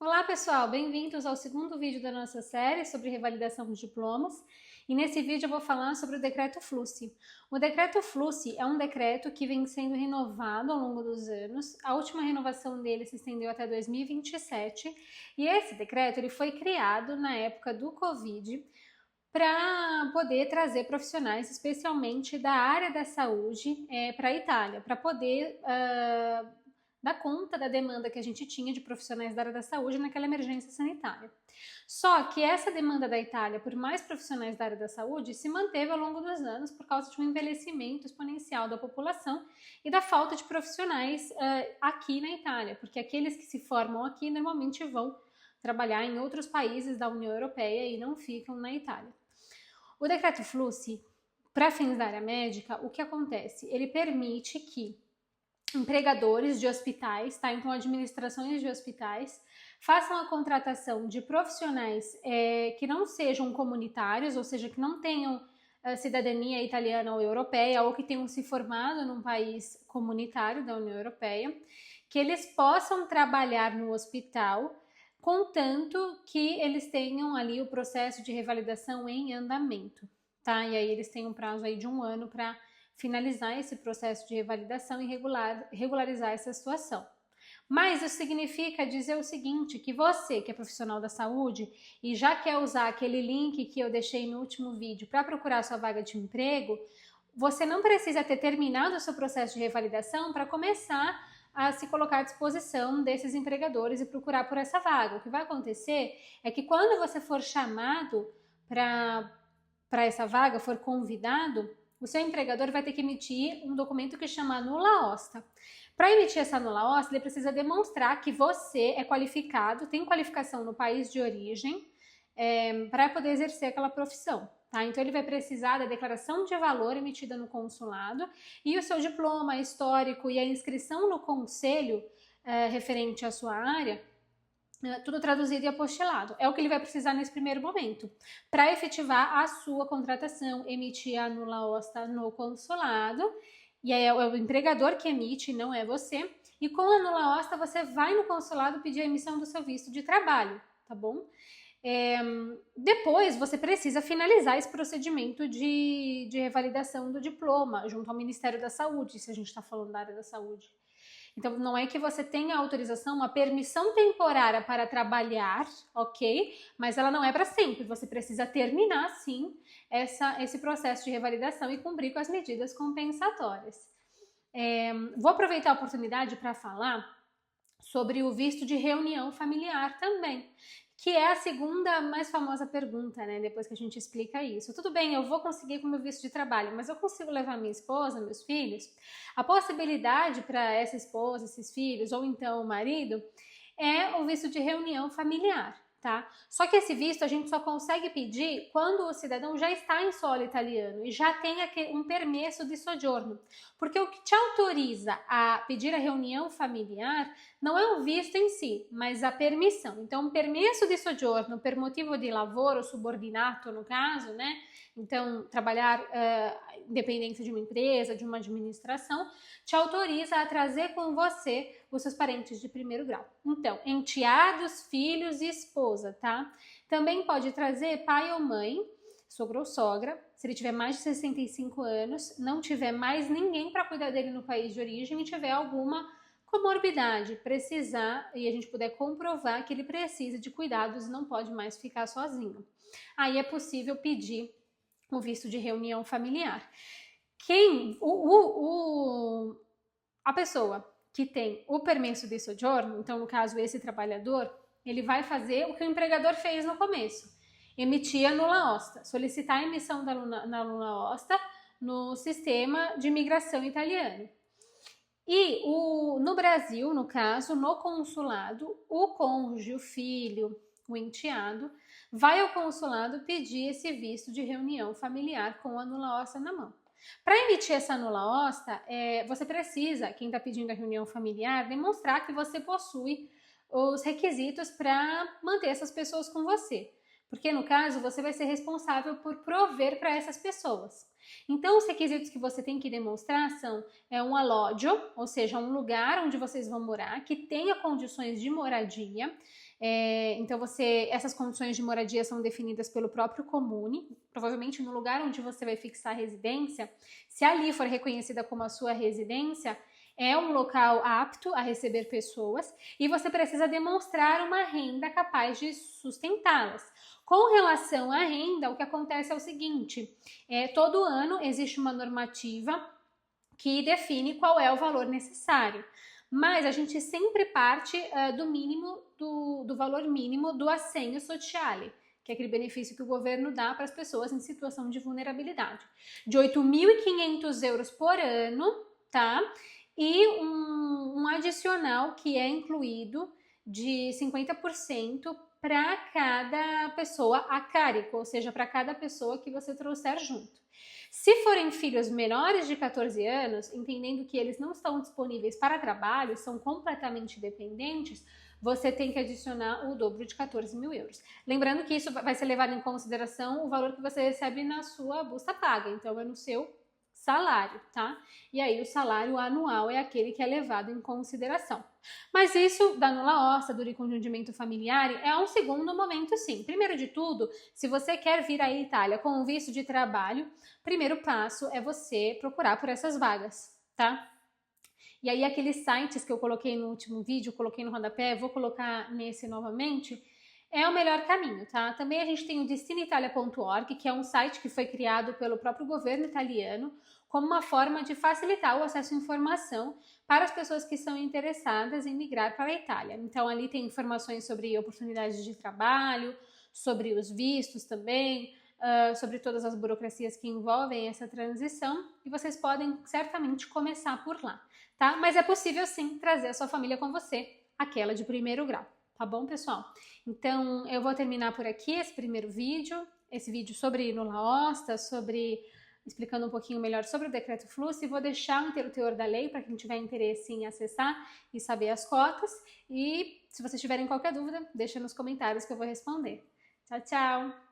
Olá pessoal, bem-vindos ao segundo vídeo da nossa série sobre revalidação de diplomas. E nesse vídeo eu vou falar sobre o Decreto Flussi. O Decreto Flussi é um decreto que vem sendo renovado ao longo dos anos. A última renovação dele se estendeu até 2027 e esse decreto ele foi criado na época do Covid para poder trazer profissionais, especialmente da área da saúde, para a Itália, para poder dar conta da demanda que a gente tinha de profissionais da área da saúde naquela emergência sanitária. Só que essa demanda da Itália por mais profissionais da área da saúde se manteve ao longo dos anos por causa de um envelhecimento exponencial da população e da falta de profissionais aqui na Itália, porque aqueles que se formam aqui normalmente vão trabalhar em outros países da União Europeia e não ficam na Itália. O decreto Flussi, para fins da área médica, o que acontece? Ele permite que empregadores de hospitais, tá? Então administrações de hospitais, façam a contratação de profissionais que não sejam comunitários, ou seja, que não tenham cidadania italiana ou europeia, ou que tenham se formado num país comunitário da União Europeia, que eles possam trabalhar no hospital, contanto que eles tenham ali o processo de revalidação em andamento, tá? E aí eles têm um prazo aí de 1 ano para finalizar esse processo de revalidação e regularizar essa situação. Mas isso significa dizer o seguinte, que você que é profissional da saúde e já quer usar aquele link que eu deixei no último vídeo para procurar sua vaga de emprego, você não precisa ter terminado o seu processo de revalidação para começar a se colocar à disposição desses empregadores e procurar por essa vaga. O que vai acontecer é que quando você for chamado para essa vaga, for convidado, o seu empregador vai ter que emitir um documento que chama nula osta. Para emitir essa nula osta, ele precisa demonstrar que você é qualificado, tem qualificação no país de origem, para poder exercer aquela profissão. Tá? Então ele vai precisar da declaração de valor emitida no consulado e o seu diploma histórico e a inscrição no conselho referente à sua área, tudo traduzido e apostilado. É o que ele vai precisar nesse primeiro momento. Para efetivar a sua contratação, emitir a nula osta no consulado, e aí é o empregador que emite, não é você, e com a nula osta você vai no consulado pedir a emissão do seu visto de trabalho, tá bom? Depois você precisa finalizar esse procedimento de revalidação do diploma junto ao Ministério da Saúde, se a gente está falando da área da saúde. Então, não é que você tenha autorização, uma permissão temporária para trabalhar, ok? Mas ela não é para sempre. Você precisa terminar, sim, esse processo de revalidação e cumprir com as medidas compensatórias. Vou aproveitar a oportunidade para falar sobre o visto de reunião familiar também, que é a segunda mais famosa pergunta, né? Depois que a gente explica isso. Tudo bem, eu vou conseguir com o meu visto de trabalho, mas eu consigo levar minha esposa, meus filhos? A possibilidade para essa esposa, esses filhos, ou então o marido, é o visto de reunião familiar, tá? Só que esse visto a gente só consegue pedir quando o cidadão já está em solo italiano e já tem um permesso de soggiorno. Porque o que te autoriza a pedir a reunião familiar não é o visto em si, mas a permissão. Então, um permesso de soggiorno per motivo di lavoro subordinato, no caso, né? Então, trabalhar independente de uma empresa, de uma administração, te autoriza a trazer com você os seus parentes de primeiro grau. Então, enteados, filhos e esposa, tá? Também pode trazer pai ou mãe, sogro ou sogra, se ele tiver mais de 65 anos, não tiver mais ninguém para cuidar dele no país de origem e tiver alguma comorbidade, precisar, e a gente puder comprovar que ele precisa de cuidados e não pode mais ficar sozinho. Aí é possível pedir o visto de reunião familiar. A pessoa que tem o permesso de soggiorno, então no caso esse trabalhador, ele vai fazer o que o empregador fez no começo, emitir a nula osta, solicitar a emissão da nula osta no sistema de imigração italiano. E no Brasil, no caso, no consulado, o cônjuge, o filho, o enteado, vai ao consulado pedir esse visto de reunião familiar com a nula osta na mão. Para emitir essa nula osta, você precisa, quem está pedindo a reunião familiar, demonstrar que você possui os requisitos para manter essas pessoas com você. porque no caso você vai ser responsável por prover para essas pessoas. Então os requisitos que você tem que demonstrar são um alloggio, ou seja, um lugar onde vocês vão morar, que tenha condições de moradia. Então essas condições de moradia são definidas pelo próprio comune, provavelmente no lugar onde você vai fixar a residência, se ali for reconhecida como a sua residência, é um local apto a receber pessoas e você precisa demonstrar uma renda capaz de sustentá-las. Com relação à renda, o que acontece é o seguinte, todo ano existe uma normativa que define qual é o valor necessário, mas a gente sempre parte do valor mínimo do assegno sociale, que é aquele benefício que o governo dá para as pessoas em situação de vulnerabilidade, de 8.500 euros por ano, tá? E um adicional que é incluído de 50% para cada pessoa a carico, ou seja, para cada pessoa que você trouxer junto. Se forem filhos menores de 14 anos, entendendo que eles não estão disponíveis para trabalho, são completamente dependentes, você tem que adicionar o dobro de 14.000 euros. Lembrando que isso vai ser levado em consideração o valor que você recebe na sua busta paga, então é no seu salário, tá? E aí o salário anual é aquele que é levado em consideração. Mas isso da nulla osta, do ricongiungimento familiar, é um segundo momento sim. Primeiro de tudo, se você quer vir à Itália com um visto de trabalho, primeiro passo é você procurar por essas vagas, tá? E aí aqueles sites que eu coloquei no último vídeo, coloquei no rodapé, vou colocar nesse novamente, é o melhor caminho, tá? Também a gente tem o destinitalia.org, que é um site que foi criado pelo próprio governo italiano como uma forma de facilitar o acesso à informação para as pessoas que são interessadas em migrar para a Itália. Então ali tem informações sobre oportunidades de trabalho, sobre os vistos também, sobre todas as burocracias que envolvem essa transição, e vocês podem certamente começar por lá, tá? Mas é possível sim trazer a sua família com você, aquela de primeiro grau. Tá bom, pessoal? Então, eu vou terminar por aqui esse primeiro vídeo, esse vídeo sobre nulla osta, explicando um pouquinho melhor sobre o decreto flussi, e vou deixar o inteiro teor da lei para quem tiver interesse em acessar e saber as cotas. E se vocês tiverem qualquer dúvida, deixa nos comentários que eu vou responder. Tchau, tchau!